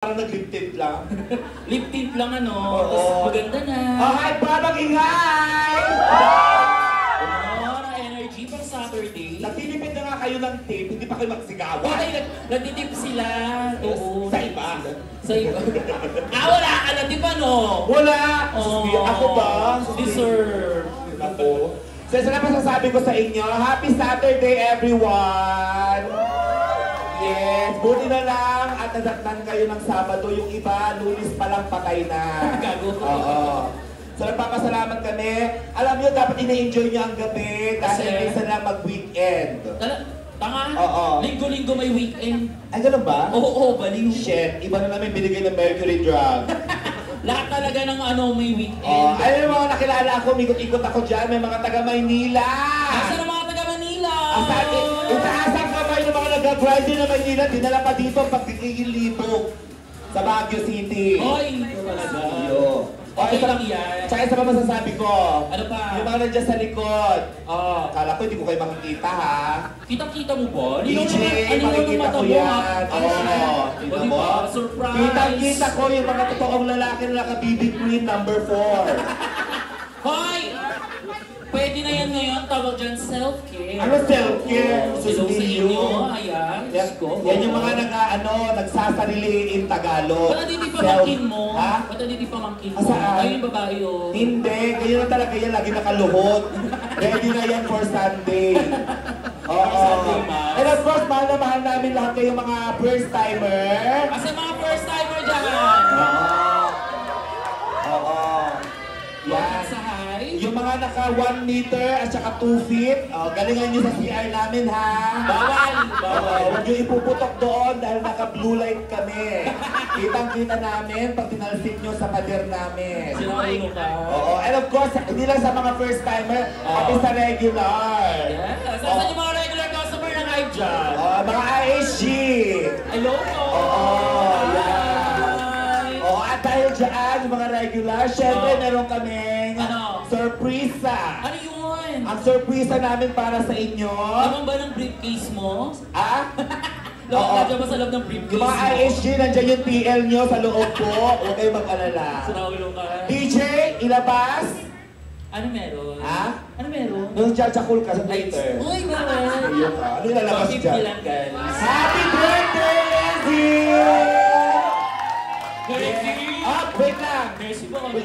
Parang nag-lip tint lang. Lip tint lang ano, tapos maganda na. Okay, parang ingay! Na energy pang Saturday. Natilipid na nga kayo ng tip, hindi pa kayo magsigawan. Okay, nagtitip sila. Oo. Sa iba? Sa iba. Wala ka na, di ba no? Wala! Oh, ako ba? Deserve. Ako. So, isa na masasabi ko sa inyo, Happy Saturday everyone! Yes, buti na lang at nadatnan kayo ng Sabado. Yung iba, Lunes pa lang patay na. Gago. Oo. So, nagpapasalamat kami. Alam nyo, dapat ina-enjoy nyo ang gabi dahil isa na mag-weekend. Tanga? Oo. Linggo-linggo may weekend. Ay, ganun ba? Oo, baliw. Shit, iba na namin binigay ng Mercury drug. Lahat talaga ng ano may weekend. Ayun yung mga nakilala ako, ikot-ikot ako dyan, may mga taga Maynila. Asa ng mga taga Manila? Itaasang kamay ng mga nag-grind din na Maynila, dinala pa dito pagkikilibog sa Baguio City. Oy, ito talaga. Okay lang yan. Tsaka isa pa masasabi ko. Ano pa? Yung mga nandiyan sa likod. Kala ko hindi ko kayo makikita ha. Kita-kita mo ba? DJ, makikita ko yan. Di ba? Surprise! Kita-kita ko yung mga totoong lalaki na naka-BB Queen number 4. Hoy! Pwede na yan ngayon, tawag dyan self-care. Ano self-care? Hello sa inyo, ayan. Yan yung mga nagsasarili in Tagalog. Ba't hindi pamangkin mo? Ha? Ba't hindi pamangkin mo? Saan? Ayun yung babae yun. Hindi, kayo na talaga yan, lagi nakaluhod. Ready na yan for Sunday. Oo. And of course, mahal na mahal namin lahat kayong mga first timer. Kasi mga first timer dyan. Oo. Yan. Yung mga naka 1 meter at saka 2 feet, galingan nyo sa CR namin ha. Bawal. Huwag nyo ipuputok doon dahil naka blue light kami. Kitang-kita namin pag tinalsik nyo sa pader namin. Sinayin mo ka. Oo. And of course, hindi lang sa mga first timer, pati sa regular. Yes. Saan yung mga regular customer ng Hype dyan? Mga ISG. Hello po. At dahil dyan, yung mga regular, syempre meron kaming surpresa. Ano yun? Ang surpresa namin para sa inyo. Naman ba ng briefcase mo? Nandiyan ba sa loob ng briefcase yung mga ISG, nandiyan yung TL nyo sa loob po. Huwag kayong mag-alala. Sinawilo ka. DJ, ilabas. Ano meron? Ano meron? Nung jajjakul ka sa Twitter. Uy, bawal. Ano yung lalabas dyan? Lang, guys. Happy birthday, Leslie! Wait lang.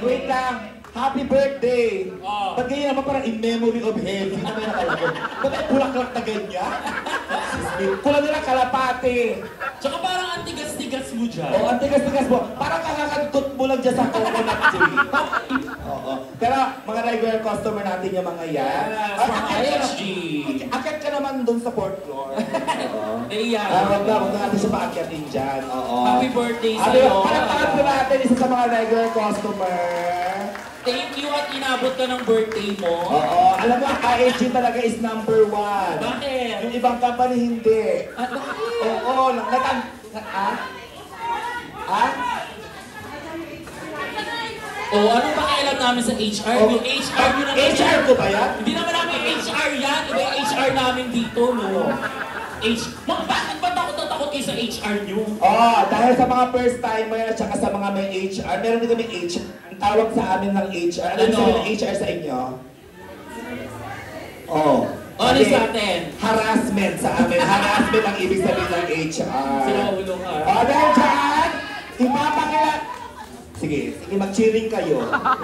Wait lang. Happy birthday! Ba't ganyan naman parang in memory of heavy na may nakalagay? Ba't ay bulaklak na ganyan? Kulang nila kalapate. Tsaka parang ang tigas-tigas mo dyan. Ang tigas-tigas mo. Parang kakakadtot mo lang dyan sa coconut tree. Pero mga regular customer natin yung mga yan. ISG. Akit ka naman dun sa 4th floor. Huwag na natin siya paakyatin dyan. Happy birthday sa'yo. Palagpakan po natin isa sa mga regular customer. Thank you at inabot ka ng birthday mo. Alam mo, ISG talaga is number 1. Bakit? Yung ibang company hindi. Bakit? Anong pakialam namin sa HR? Yung HR nyo naman. HR ko ba yan? Hindi naman namin HR yan. Iba yung HR namin dito, no? Bakit ba takot kayo sa HR nyo? Dahil sa mga first timer at saka sa mga may HR, meron din kami HR. Ang tawag sa amin ng HR. Ano sabihin ng HR sa inyo? Ano sa atin? Harassment sa amin. Harassment ang ibig sabihin ng HR. Sinaulo ka. Dahil dyan, ipapakilala. Sige, mag-cheering kayo.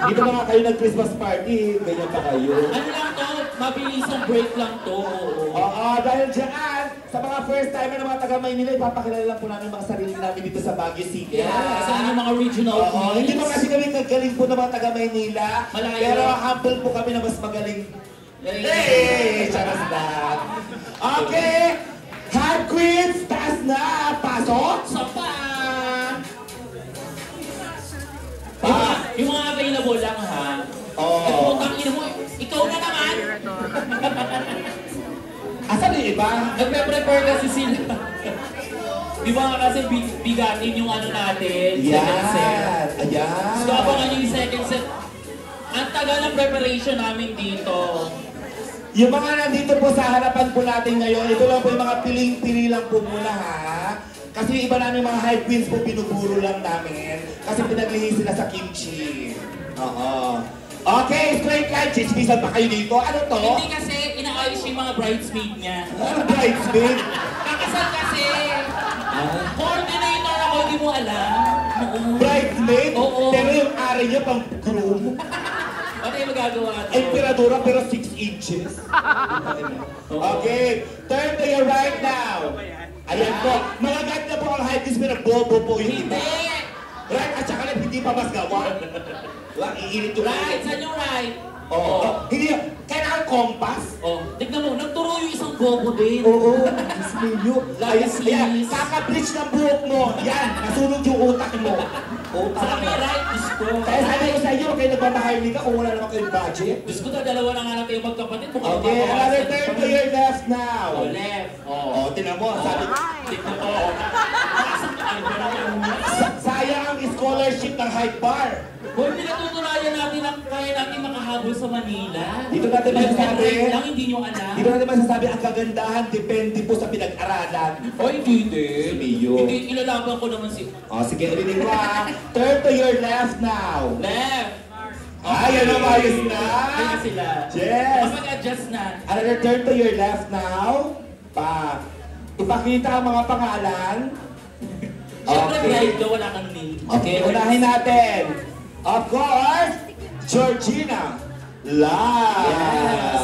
Dito mga kayo nag-Christmas party, ganyan pa kayo. Ano lang to? Mabilisang break lang to. Dahil dyan, sa mga first timer ng mga taga-Maynila, ipapakilala lang po namin mga sarili namin dito sa Baguio City. Sa inyong mga regional queens. Hindi mo kasi kami nagaling po ng mga taga-Maynila. Pero humble po kami na mas magaling. Charas na. Okay! Hard queens, taas na! Pasok! Sapa! Yung mga available lang ha. Putang ina mo, ikaw na naman! Asan yung iba? Nagpe-prepare kasi sila. Di ba kasi bigatin yung ano natin, second set. So abangan yung second set. Ang tagal ng preparation namin dito. Yung mga nandito po sa harapan po natin ngayon, ito lang po yung mga piling-pili lang po muna ha. Kasi yung iba namin mga high queens po, binuburo lang namin. Kasi pinaglihi sila sa kimchi. Oo. Okay, straight line. Chismisan pa kayo dito. Ano to? Hindi kasi inaayos yung mga bridesmaid niya. Ano bridesmaid? Kakasal kasi. Coordinator ako, hindi mo alam. Oo. Bridesmaid? Oo. Pero yung ari niya pang groom. Ano yung magagawa to? Emperadora pero 6 inches. Okay, turn to your right now. Ayan po. Mga na po ang high queens pero bobo po yung iba. Hindi! Right, at saka hindi pa mas gawa. Lang, iinit yung Right, saan yung right? Oo. Hindi, kailangan kompas. Oh, tignan mo, nagturo yung isang bobo din. Oo, Diyos mo. Ayan, Sis. kaka-bleach ng buhok mo. Yan, nasunog yung utak mo. Utak Sa mo. may right, Diyos ko. Kaya sabi ko sa iyo, kayo nagmamahalin ka kung wala naman kayong budget. Diyos ko, dalawa na nga natin yung magkapatid. Mukhang Okay, magkakawasan. another turn to your left now. Oh, left. Oh. Oh, tinan mo, sabi ko, Tignan mo. sayang ang scholarship ng Hyde Bar. Hoy, pinatutunayan natin ang kaya natin makahabol sa Manila. Dito natin masasabi, lang, hindi nyo alam. dito natin masasabi ang kagandahan depende po sa pinag-aralan. Hoy, hindi din. Mio. Hindi, ilalaban ko naman si... Oh, sige, ulitin ko ah. Turn to your left now. Left. Ay, ano, ayos na. Kaya sila. Yes. Kapag-adjust na. Another turn to your left now. Ipakita ang mga pangalan. Siyempre, Okay. bride ka, wala kang name. Okay, unahin natin. Of course, Georgina La. Yes.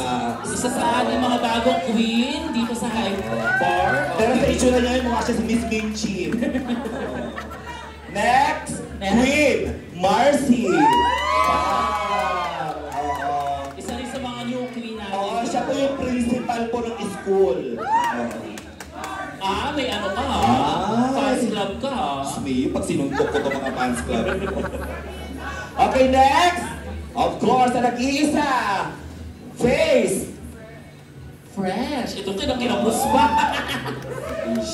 Isa sa ating mga bagong queen dito sa Hyde Bar. Pero sa itsura niya, mukha siya si Miss Ming Chin. Next, Queen Marcy. Isa rin sa mga new queen natin. Oo, siya po yung principal po ng school. Ah, may ano ka ha? Ay. Fans club ka ha? May pag sinuntok ko itong mga fans club. Okay, next. Of course, ang nag-iisa. Face. Fresh. Ito kinapos pa.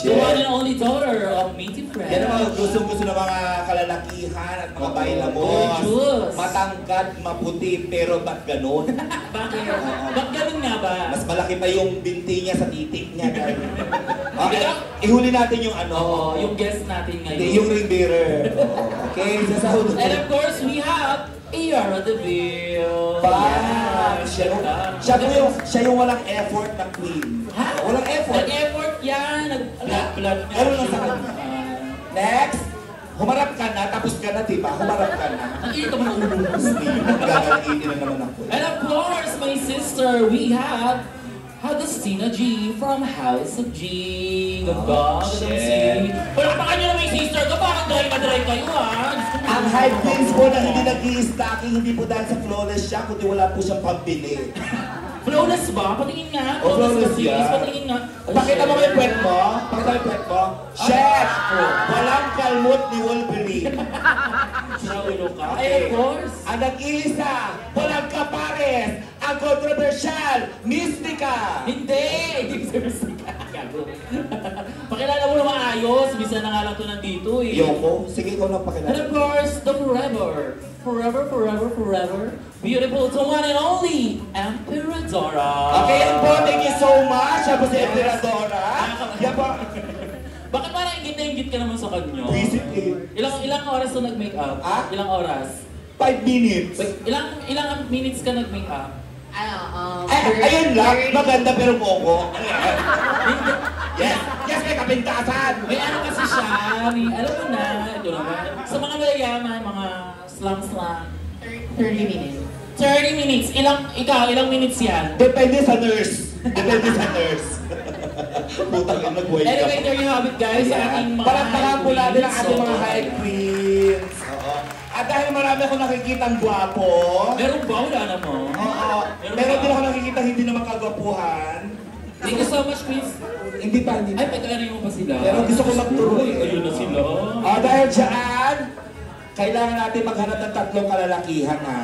The one and only daughter of Meaty Fresh. Yan ang mga gustong-gusto ng mga kalalakihan at mga bailamos. Gorgeous. Matangkad, maputi, pero ba't ganon? Bakit? Ba't ganun nga ba? Mas malaki pa yung binti niya sa titik niya. Okay, ihuli natin yung ano. Oo, yung guest natin Hindi, ngayon. yung ring bearer. Okay, sasahod. And of course, we have Yara Deville. Bam! Siya yung walang effort na queen. Ha? Walang effort. Nag-effort yan. Nag-blood niya. Ano lang sa kanya? Next, humarap ka na, tapos ka na, diba? Humarap ka na. Nakikita mo na ulo mo. Gagalitin na naman ako. And of course, my sister, we have Agustina G from House of G. Ganda, shit. Palakpakan nyo na may sister ko, parang dry na dry kayo ha. Ang high queens po na hindi nag-i-stocking, hindi po dahil sa flawless siya, kundi wala po siyang pambili. Flawless ba? Patingin nga. Oh, flawless ba, sis? yan. Patingin nga. Pakita mo yung kwet mo. Pakita mo yung kwet mo. Chef! Walang kalmot ni Wolverine. Naulo ka? Okay. Ay, of course. Ang nag-iisa, walang kapares, ang controversial, Mystica! Hindi! Hindi seriously ka. Pakilala mo na maayos. Bisa na nga lang ito nandito eh. Yoko, sige ikaw lang And pakilala. of course, the forever, beautiful, the one and only, Emperadora. Okay, yan po, thank you so much. Siya po si Emperadora. Yan po. Bakit parang ingit ka naman sa kanya? Visit eh. Ilang oras na nag-makeup? Ah? Ilang oras? 5 minutes. Wait, ilang minutes ka nag-makeup? Ayun lang, maganda pero moko. Yes, yes, may kapintasan. May ano kasi siya, may, alam mo na, ito naman. Sa mga malayaman, mga slang-slang. 30 minutes. 30 minutes. Ilang minutes yan? Depende sa nurse. Depende sa nurse. Putang ina, nag-wake ka. Anyway, there you have it guys. Sa ating mga Palakpakan po natin ang ating mga queens. high queens. Oo. At dahil marami akong nakikitang gwapo. Meron ba? Wala naman. Oo. Meron din ako nakikita hindi naman kagwapuhan. Thank you so much, Chris. Hindi pa, hindi Ay, pa. pag-ano mo pa sila? Pero gusto ko magturo eh. Ayun na sila. Dahil dyan, kailangan natin maghanap ng tatlong kalalakihan ha.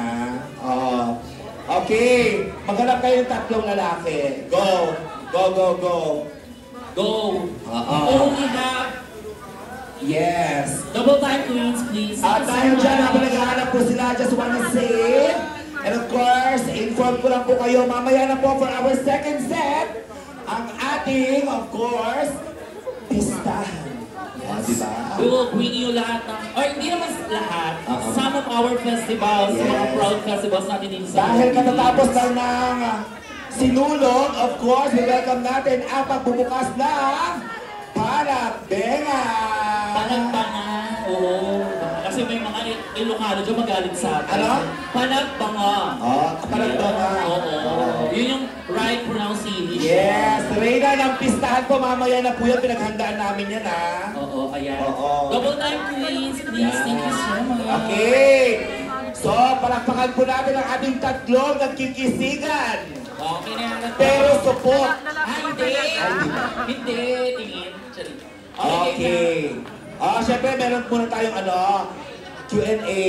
Okay, maghanap kayo ng tatlong lalaki. Go! Go, go, go! Go. Only have Yes! double time queens, please. At dahil dyan, habang naghahanap po sila, just wanna say, and of course, inform ko lang po kayo, mamaya na po for our second set, ang ating, of course, pistahan. diba? We will bring you lahat ng, or hindi naman lahat, Uh-huh. some of our festivals, Yes. mga proud festivals natin dito sa Dahil katatapos lang ng sinulog, of course, welcome natin ang pagbubukas ng Panagbenga! Panagbangan. Oo. Kasi may mga Ilocano dyan magalit sa atin. Ano? Panagbangan. Panagbenga. Oo. Yun yung right pronunciation. Yes! Reyna, ng pistahan po mamaya na po yan. Pinaghandaan namin yan, ha? Oo, ayan. Oo. Double time, please. Please, thank you so much. Okay! So, palakpakan po natin ang ating tatlong nagkikisigan. Okay na yan. Pero support. Hindi. Hindi. Tingin. Sorry. Okay. Syempre, meron muna tayong Q&A.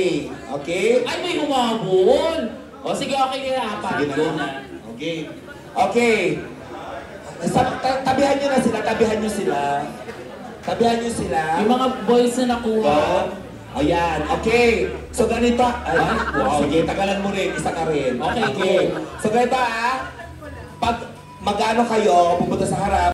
Okay? Ay, may humabol. O, sige, okay na. Sige Go na. na. Okay. Okay. Tabihan nyo na sila. Tabihan nyo sila. Tabihan nyo sila. Yung mga boys na nakuha. Ayan. Okay. So, ganito. Ay, wow. Sige, tagalan mo rin. Isa ka rin. Okay. So, ganito Pag magano kayo, pupunta sa harap,